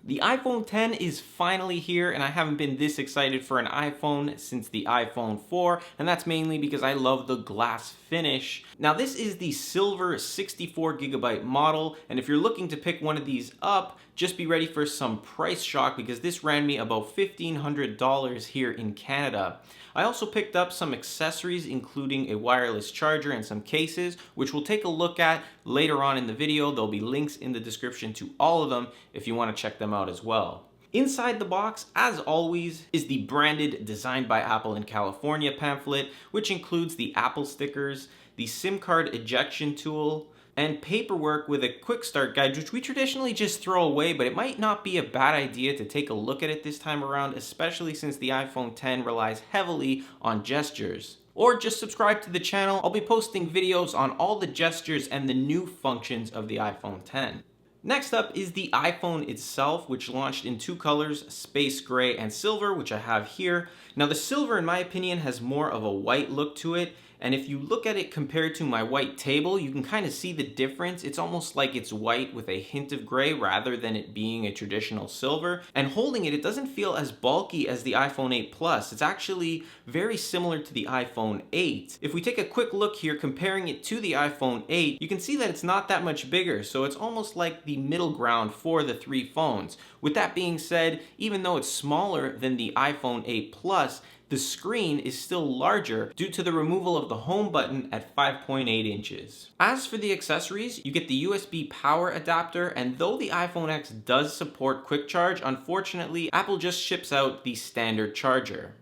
The iPhone 10 is finally here, and I haven't been this excited for an iPhone since the iPhone 4, and that's mainly because I love the glass finish. Now this is the silver 64GB model, and if you're looking to pick one of these up, just be ready for some price shock because this ran me about $1,500 here in Canada. I also picked up some accessories including a wireless charger and some cases, which we'll take a look at later on in the video. There'll be links in the description to all of them if you want to check them out as well. Inside the box, as always, is the branded Designed by Apple in California pamphlet, which includes the Apple stickers, the SIM card ejection tool, and paperwork with a quick start guide, which we traditionally just throw away, but it might not be a bad idea to take a look at it this time around, especially since the iPhone 10 relies heavily on gestures. Or just subscribe to the channel. I'll be posting videos on all the gestures and the new functions of the iPhone 10. Next up is the iPhone itself, which launched in two colors, space gray and silver, which I have here. Now the silver, in my opinion, has more of a white look to it, and if you look at it compared to my white table, you can kind of see the difference. It's almost like it's white with a hint of gray rather than it being a traditional silver. And holding it, it doesn't feel as bulky as the iPhone 8 Plus. It's actually very similar to the iPhone 8. If we take a quick look here comparing it to the iPhone 8, you can see that it's not that much bigger, so it's almost like the middle ground for the three phones. With that being said, even though it's smaller than the iPhone 8 Plus, the screen is still larger due to the removal of the home button at 5.8 inches. As for the accessories, you get the USB power adapter, and though the iPhone X does support quick charge, unfortunately, Apple just ships out the standard charger.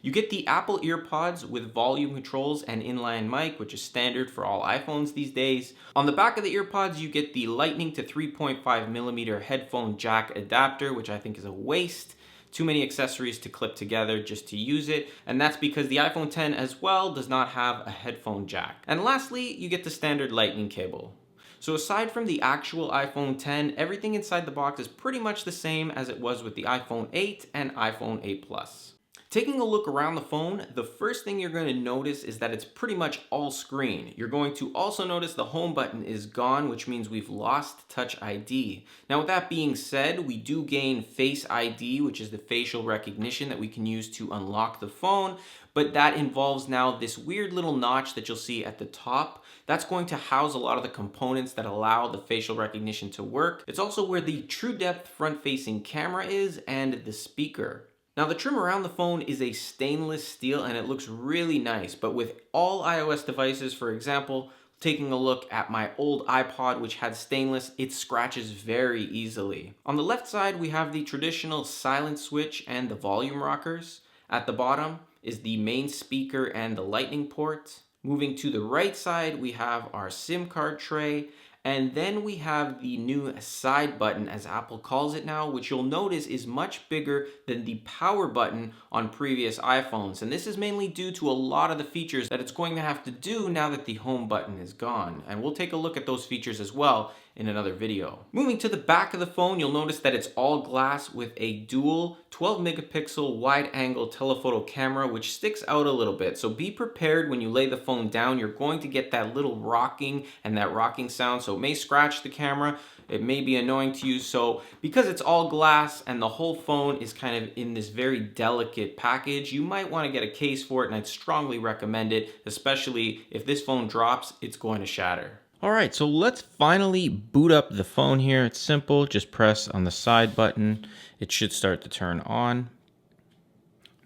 You get the Apple EarPods with volume controls and inline mic, which is standard for all iPhones these days. On the back of the EarPods, you get the Lightning to 3.5mm headphone jack adapter, which I think is a waste. Too many accessories to clip together just to use it, and that's because the iPhone 10 as well does not have a headphone jack. And lastly, you get the standard Lightning cable. So aside from the actual iPhone 10, everything inside the box is pretty much the same as it was with the iPhone 8 and iPhone 8 Plus. Taking a look around the phone, the first thing you're going to notice is that it's pretty much all screen. You're going to also notice the home button is gone, which means we've lost Touch ID. Now with that being said, we do gain Face ID, which is the facial recognition that we can use to unlock the phone, but that involves now this weird little notch that you'll see at the top. That's going to house a lot of the components that allow the facial recognition to work. It's also where the true depth front-facing camera is and the speaker. Now the trim around the phone is a stainless steel and it looks really nice, but with all iOS devices, for example, taking a look at my old iPod which had stainless, it scratches very easily. On the left side we have the traditional silent switch and the volume rockers. At the bottom is the main speaker and the lightning port. Moving to the right side we have our SIM card tray. And then we have the new side button, as Apple calls it now, which you'll notice is much bigger than the power button on previous iPhones. And this is mainly due to a lot of the features that it's going to have to do now that the home button is gone. And we'll take a look at those features as well in another video. Moving to the back of the phone, you'll notice that it's all glass with a dual 12 megapixel wide angle telephoto camera, which sticks out a little bit. So be prepared when you lay the phone down, you're going to get that little rocking and that rocking sound. So it may scratch the camera, it may be annoying to you. So because it's all glass and the whole phone is kind of in this very delicate package, you might want to get a case for it, and I'd strongly recommend it, especially if this phone drops, it's going to shatter. All right, so let's finally boot up the phone here. It's simple, just press on the side button. It should start to turn on.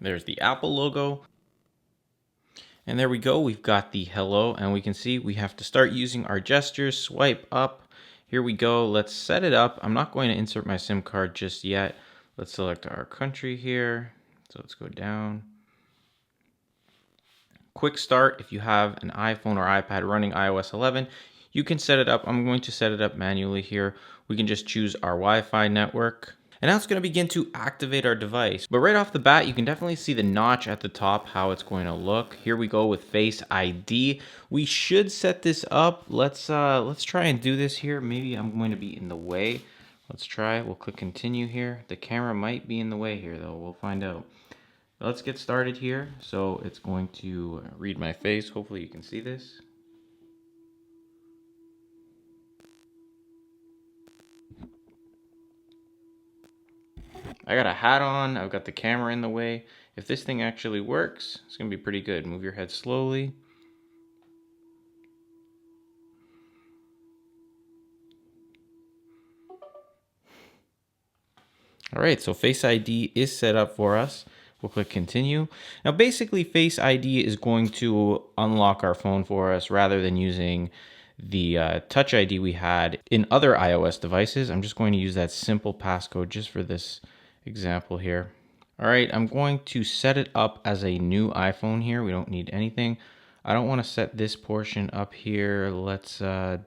There's the Apple logo. And there we go, we've got the hello, and we can see we have to start using our gestures, swipe up. Here we go, let's set it up. I'm not going to insert my SIM card just yet. Let's select our country here. So let's go down. Quick start, if you have an iPhone or iPad running iOS 11, you can set it up. I'm going to set it up manually here. We can just choose our Wi-Fi network. And now it's going to begin to activate our device. But right off the bat, you can definitely see the notch at the top, how it's going to look. Here we go with Face ID. We should set this up. Let's try and do this here. Maybe I'm going to be in the way. Let's try. We'll click continue here. The camera might be in the way here though. We'll find out. Let's get started here. So it's going to read my face. Hopefully you can see this. I got a hat on, I've got the camera in the way. If this thing actually works, it's gonna be pretty good. Move your head slowly. All right, so Face ID is set up for us. We'll click continue. Now basically Face ID is going to unlock our phone for us rather than using the Touch ID we had in other iOS devices. I'm just going to use that simple passcode just for this example here. All right, I'm going to set it up as a new iPhone here. We don't need anything. I don't want to set this portion up here. Let's do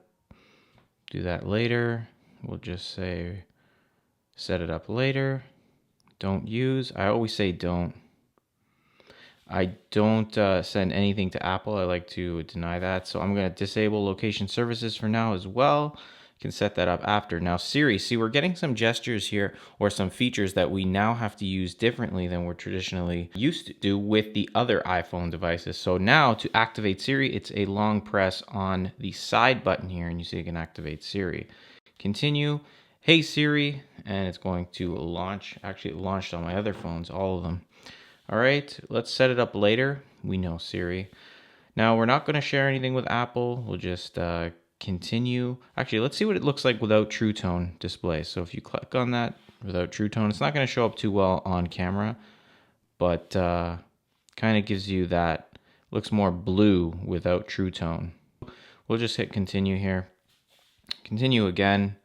that later. We'll just say set it up later. Don't use. I always say don't. I don't send anything to Apple. I like to deny that. So I'm going to disable location services for now as well. You can set that up after. Now Siri, see, we're getting some gestures here or some features that we now have to use differently than we're traditionally used to do with the other iPhone devices. So now to activate Siri, it's a long press on the side button here, and you see you can activate Siri. Continue. Hey Siri, and it's going to launch. Actually, it launched on my other phones, all of them. All right, let's set it up later. We know Siri. Now we're not going to share anything with Apple. We'll just continue. Actually, let's see what it looks like without True Tone display. So if you click on that without True Tone, it's not going to show up too well on camera, but kind of gives you that, looks more blue without True Tone. We'll just hit continue here. Continue again.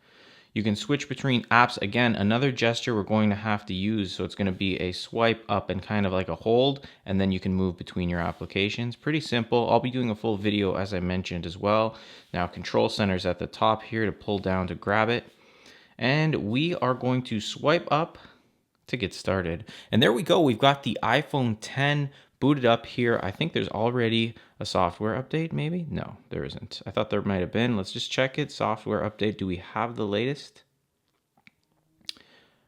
You can switch between apps. Again, another gesture we're going to have to use. So it's going to be a swipe up and kind of like a hold, and then you can move between your applications. Pretty simple. I'll be doing a full video as I mentioned as well. Now control center's at the top here to pull down to grab it. And we are going to swipe up to get started. And there we go. We've got the iPhone X booted up here. I think there's already a software update, maybe? No, there isn't. I thought there might have been. Let's just check it. Software update. Do we have the latest?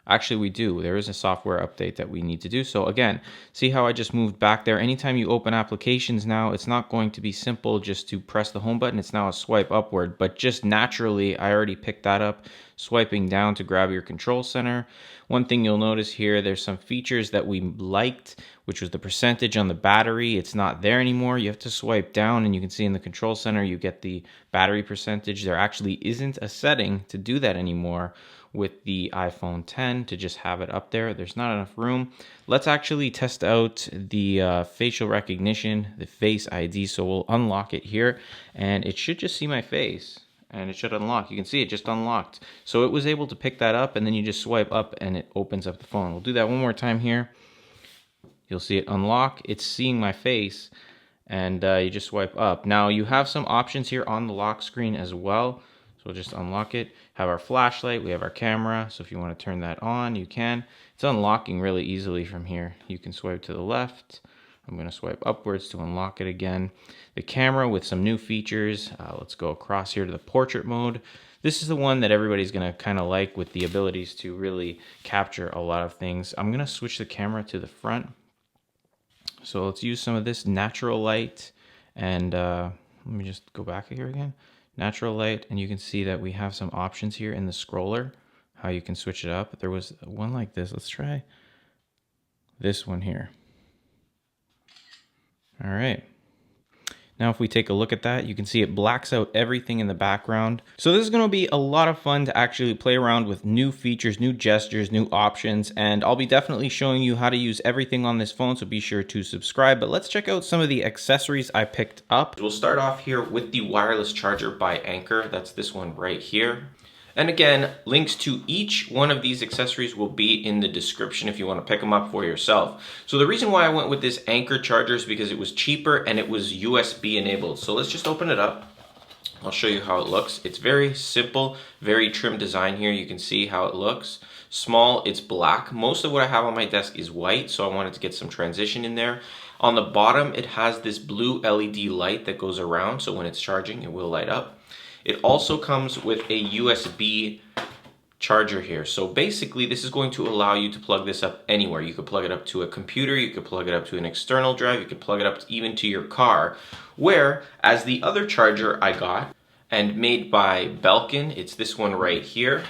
Actually, we do. There is a software update that we need to do. So again, see how I just moved back there? Anytime you open applications now, it's not going to be simple just to press the home button. It's now a swipe upward, but just naturally, I already picked that up, swiping down to grab your control center. One thing you'll notice here, there's some features that we liked, which was the percentage on the battery. It's not there anymore. You have to swipe down, and you can see in the control center, you get the battery percentage. There actually isn't a setting to do that anymore with the iPhone X to just have it up there. There's not enough room. Let's actually test out the facial recognition, the Face ID. So we'll unlock it here, and it should just see my face, and it should unlock. You can see it just unlocked. So it was able to pick that up, and then you just swipe up and it opens up the phone. We'll do that one more time here. You'll see it unlock. It's seeing my face, and you just swipe up. Now you have some options here on the lock screen as well. So we'll just unlock it. Have our flashlight, we have our camera. So if you want to turn that on, you can. It's unlocking really easily from here. You can swipe to the left. I'm going to swipe upwards to unlock it again. The camera with some new features. Let's go across here to the portrait mode. This is the one that everybody's going to kind of like, with the abilities to really capture a lot of things. I'm going to switch the camera to the front. So let's use some of this natural light. And let me just go back here again. Natural light, and you can see that we have some options here in the scroller, how you can switch it up. There was one like this. Let's try this one here. All right. Now if we take a look at that, you can see it blacks out everything in the background. So this is going to be a lot of fun to actually play around with new features, new gestures, new options, and I'll be definitely showing you how to use everything on this phone, so be sure to subscribe. But let's check out some of the accessories I picked up. We'll start off here with the wireless charger by Anker. That's this one right here. And again, links to each one of these accessories will be in the description if you want to pick them up for yourself. So the reason why I went with this Anker charger is because it was cheaper and it was USB enabled. So let's just open it up. I'll show you how it looks. It's very simple, very trim design here. You can see how it looks. Small, it's black. Most of what I have on my desk is white, so I wanted to get some transition in there. On the bottom, it has this blue LED light that goes around, so when it's charging, it will light up. It also comes with a USB charger here. So basically this is going to allow you to plug this up anywhere. You could plug it up to a computer, you could plug it up to an external drive, you could plug it up even to your car. Whereas the other charger I got, and made by Belkin, it's this one right here.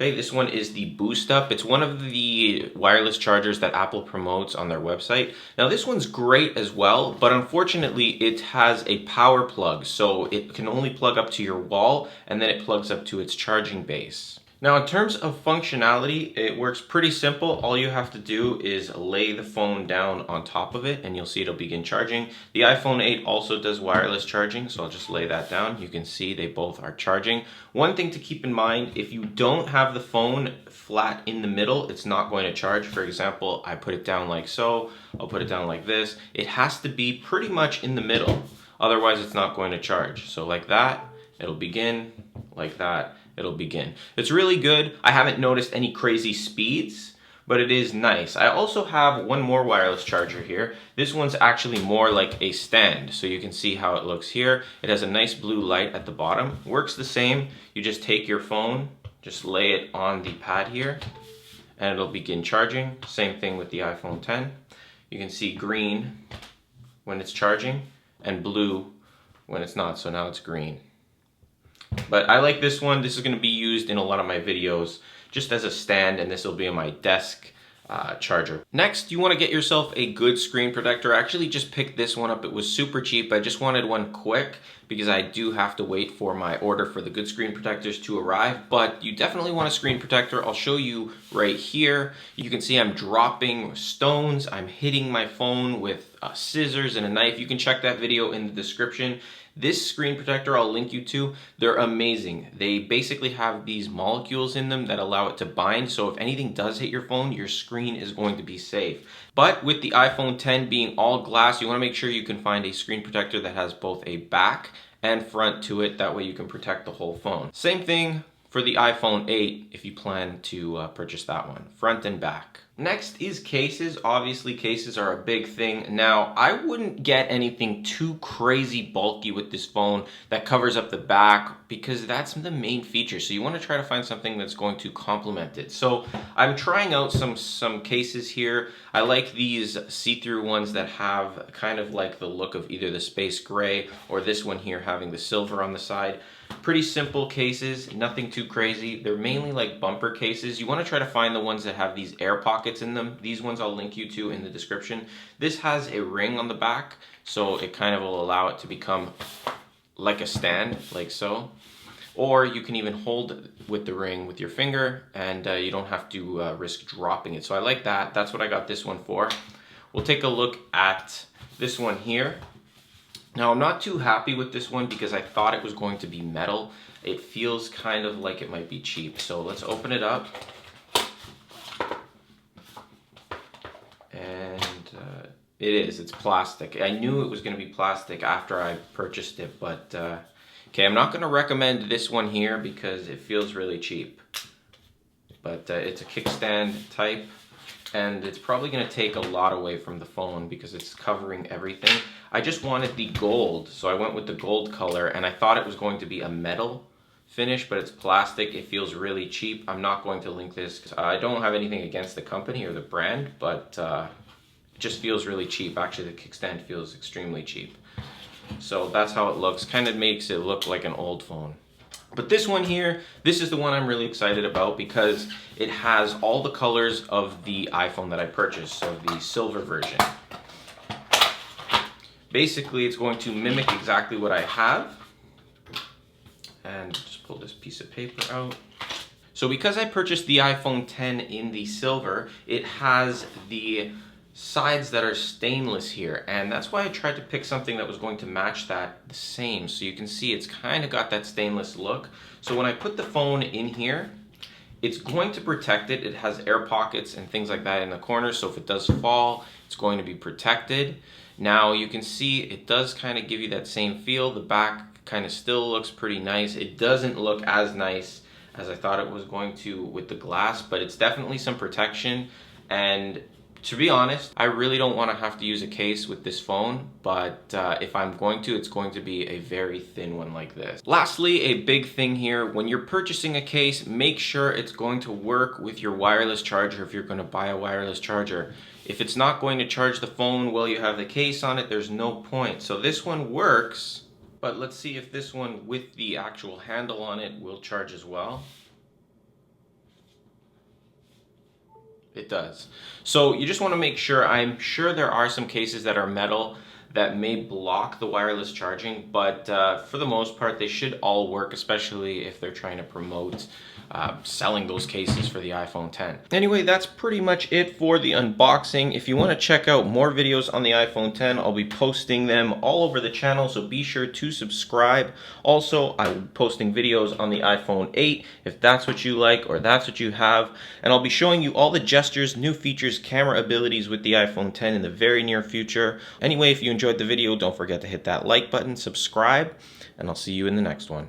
Okay, this one is the Boost Up. It's one of the wireless chargers that Apple promotes on their website. Now this one's great as well, but unfortunately it has a power plug, so it can only plug up to your wall and then it plugs up to its charging base. Now in terms of functionality, it works pretty simple. All you have to do is lay the phone down on top of it and you'll see it'll begin charging. The iPhone 8 also does wireless charging, so I'll just lay that down. You can see they both are charging. One thing to keep in mind, if you don't have the phone flat in the middle, it's not going to charge. For example, I put it down like so, I'll put it down like this. It has to be pretty much in the middle, otherwise it's not going to charge. So like that, it'll begin, like that, it'll begin. It's really good. I haven't noticed any crazy speeds, but it is nice. I also have one more wireless charger here. This one's actually more like a stand, so you can see how it looks here. It has a nice blue light at the bottom. Works the same. You just take your phone, just lay it on the pad here, and it'll begin charging. Same thing with the iPhone 10. You can see green when it's charging and blue when it's not, so now it's green. But I like this one. This is going to be used in a lot of my videos just as a stand, and this will be in my desk charger. Next, you want to get yourself a good screen protector. I actually just picked this one up. It was super cheap. I just wanted one quick because I do have to wait for my order for the good screen protectors to arrive, but you definitely want a screen protector. I'll show you right here. You can see I'm dropping stones. I'm hitting my phone with scissors and a knife. You can check that video in the description. This screen protector I'll link you to, they're amazing. They basically have these molecules in them that allow it to bind, so if anything does hit your phone, your screen is going to be safe. But with the iPhone 10 being all glass, you want to make sure you can find a screen protector that has both a back and front to it. That way you can protect the whole phone. Same thing for the iPhone 8 if you plan to purchase that one, front and back. Next is cases. Obviously cases are a big thing. Now I wouldn't get anything too crazy bulky with this phone that covers up the back because that's the main feature. So you want to try to find something that's going to complement it. So I'm trying out some cases here. I like these see-through ones that have kind of like the look of either the space gray or this one here having the silver on the side. Pretty simple cases, nothing too crazy. They're mainly like bumper cases. You want to try to find the ones that have these air pockets in them. These ones I'll link you to in the description. This has a ring on the back, so it kind of will allow it to become like a stand, like so. Or you can even hold with the ring with your finger, and you don't have to risk dropping it. So I like that. That's what I got this one for. We'll take a look at this one here. Now I'm not too happy with this one because I thought it was going to be metal. It feels kind of like it might be cheap. So let's open it up. And it is, it's plastic. I knew it was going to be plastic after I purchased it, but okay, I'm not going to recommend this one here because it feels really cheap. But it's a kickstand type, and it's probably going to take a lot away from the phone because it's covering everything. I just wanted the gold, so I went with the gold color, and I thought it was going to be a metal finish, but it's plastic. It feels really cheap. I'm not going to link this because I don't have anything against the company or the brand, but it just feels really cheap. Actually, the kickstand feels extremely cheap. So that's how it looks. Kind of makes it look like an old phone. But this one here, this is the one I'm really excited about because it has all the colors of the iPhone that I purchased, so the silver version. Basically, it's going to mimic exactly what I have. And just pull this piece of paper out. So because I purchased the iPhone 10 in the silver, it has the sides that are stainless here, and that's why I tried to pick something that was going to match that the same. So you can see it's kind of got that stainless look. So when I put the phone in here, it's going to protect it. It has air pockets and things like that in the corners, so if it does fall, it's going to be protected. Now you can see it does kind of give you that same feel. The back kind of still looks pretty nice. It doesn't look as nice as I thought it was going to with the glass, but it's definitely some protection. And to be honest, I really don't want to have to use a case with this phone, but if I'm going to, it's going to be a very thin one like this. Lastly, a big thing here, when you're purchasing a case, make sure it's going to work with your wireless charger if you're going to buy a wireless charger. If it's not going to charge the phone while you have the case on it, there's no point. So this one works, but let's see if this one with the actual handle on it will charge as well. It does. So you just want to make sure, I'm sure there are some cases that are metal that may block the wireless charging, but for the most part, they should all work, especially if they're trying to promote selling those cases for the iPhone X. Anyway, that's pretty much it for the unboxing. If you want to check out more videos on the iPhone X, I'll be posting them all over the channel, so be sure to subscribe. Also, I'm posting videos on the iPhone 8, if that's what you like or that's what you have, and I'll be showing you all the gestures, new features, camera abilities with the iPhone X in the very near future. Anyway, if you enjoyed the video, don't forget to hit that like button, subscribe, and I'll see you in the next one.